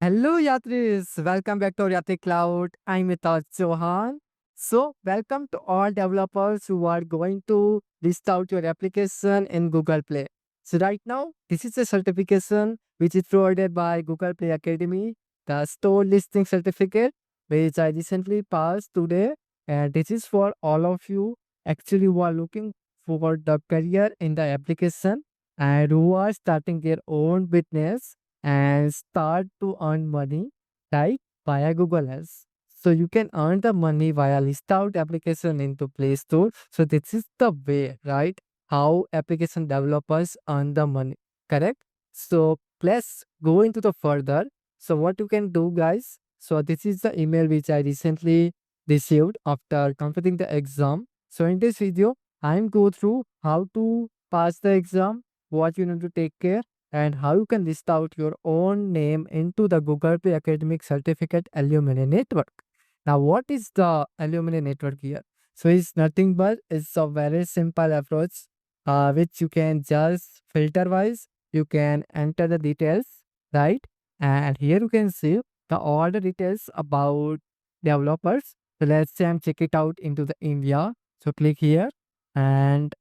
Hello, Yatris. Welcome back to Yatri Cloud. I'm Mitaj Chauhan. So, welcome to all developers who are going to list out your application in Google Play. So, right now, this is a certification which is provided by Google Play Academy, the store listing certificate, which I recently passed today. And this is for all of you actually who are looking for the career in the application and who are starting their own business and start to earn money, right, via Google Ads. So you can earn the money via list out application into Play Store. So this is the way, right? How application developers earn the money. Correct? So let's go into the further. So what you can do, guys. So this is the email which I recently received after completing the exam. So in this video, I'm go through how to pass the exam, what you need to take care, and how you can list out your own name into the Google Play Academic Certificate Alumni Network. Now, what is the Alumni Network here? So it's nothing but it's a very simple approach, which you can just filter wise, you can enter the details, right? And here you can see the all the details about developers. So let's say I'm check it out into the India. So click here and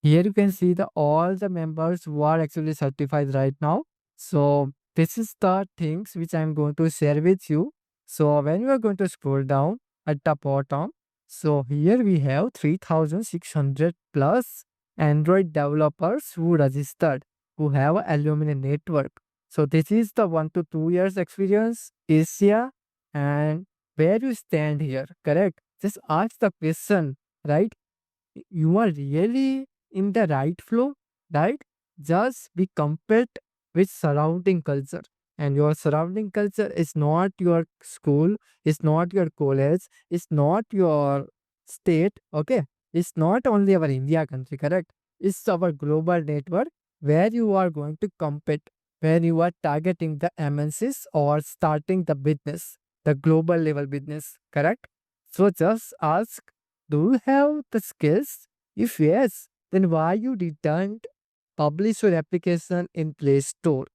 here you can see the all the members who are actually certified right now. So this is the things which I'm going to share with you. So when you are going to scroll down at the bottom, so here we have 3,600 plus Android developers who registered, who have a alumni network. So this is the 1 to 2 years experience, Asia, and where you stand here, correct? Just ask the question, right? You are really in the right flow, right? Just be compared with surrounding culture. And your surrounding culture is not your school, it's not your college, it's not your state, okay? It's not only our India country, correct? It's our global network where you are going to compete, where you are targeting the MNCs or starting the business, the global level business, correct? So just ask, do you have the skills? If yes, then why you didn't publish your application in Play Store,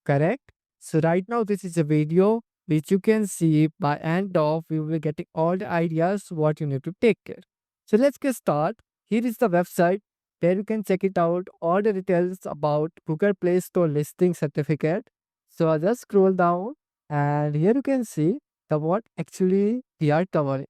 correct? So right now this is a video which you can see by end of we will be getting all the ideas what you need to take care. So let's get start. Here is the website where you can check it out all the details about Google Play Store listing certificate. So I just scroll down and here you can see the what actually we are covering.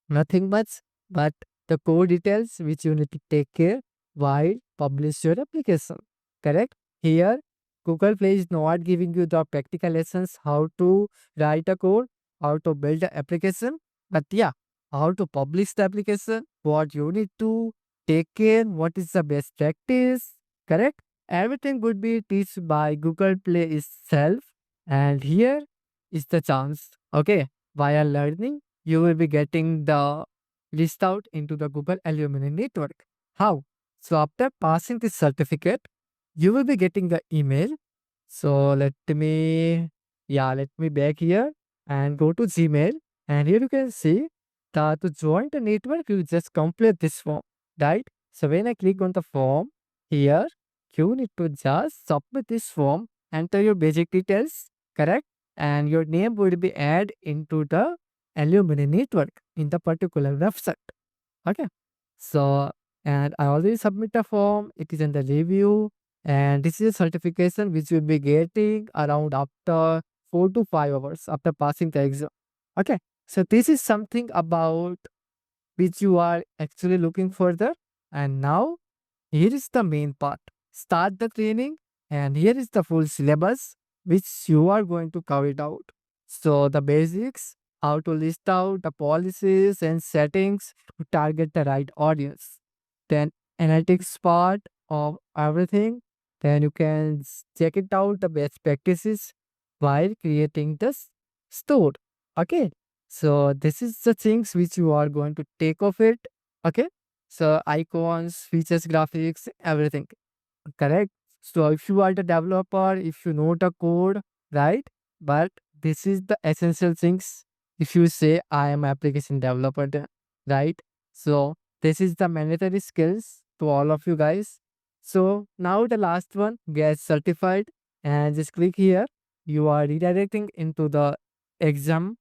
Nothing much, but the core details which you need to take care while publish your application. Correct? Here, Google Play is not giving you the practical lessons how to write a code, how to build the application, but yeah, how to publish the application, what you need to take care, what is the best practice. Correct? Everything would be taught by Google Play itself, and here is the chance. Okay, via learning you will be getting the list out into the Google Alumni Network. How? So after passing this certificate, you will be getting the email. So let me back here and go to Gmail. And here you can see that to join the network, you just complete this form, right? So when I click on the form here, you need to just submit this form, enter your basic details, correct? And your name will be added into the alumni network in the particular website. Okay. So, and I already submit the form. It is in the review. And this is a certification which you'll be getting around after 4 to 5 hours after passing the exam. Okay. So this is something about which you are actually looking further. And now here is the main part. Start the training and here is the full syllabus which you are going to cover it out. So the basics, how to list out the policies and settings to target the right audience. Then analytics part of everything. Then you can check it out the best practices while creating this store. Okay. So this is the things which you are going to take of it. Okay. So icons, features, graphics, everything. Correct. So if you are the developer, if you know the code, right? But this is the essential things. If you say I am application developer, right? So this is the mandatory skills to all of you guys. So now the last one, get certified and just click here. you are redirecting into the exam.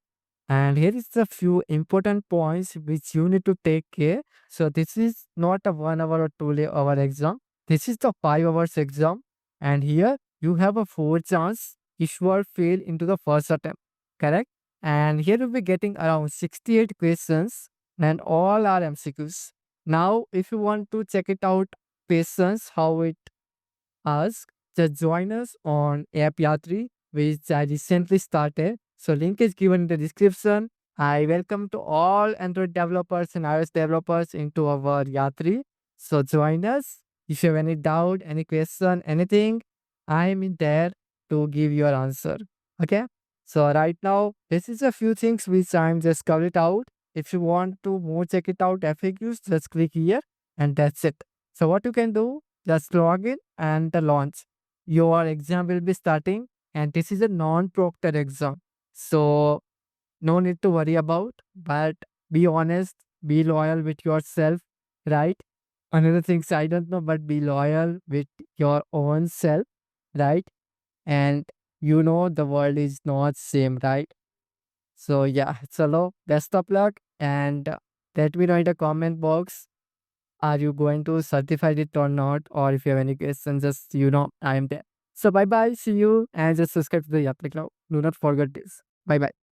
And here is the few important points which you need to take care. So this is not a 1 hour or 2 hour exam. This is the 5 hours exam. And here you have a four chance if you are fail into the first attempt. Correct? And here you'll be getting around 68 questions and all are MCQs. Now, if you want to check it out, patience, how it ask, just join us on app Yatri, which I recently started. So link is given in the description. I welcome to all Android developers and iOS developers into our Yatri. So join us. If you have any doubt, any question, anything, I am in there to give your answer. Okay. So right now, this is a few things which I'm just covered it out. If you want to more check it out FAQs, just click here and that's it. So what you can do, just log in and the launch. Your exam will be starting and this is a non-proctored exam. So no need to worry about, but be honest, be loyal with yourself, right? Another things I don't know, but be loyal with your own self, right? And you know the world is not same, right? So yeah, chalo, best of luck and let me know in the comment box, are you going to certify it or not? Or if you have any questions, just I am there. So bye bye, see you, and just subscribe to the Yatri Club. Do not forget this. Bye bye.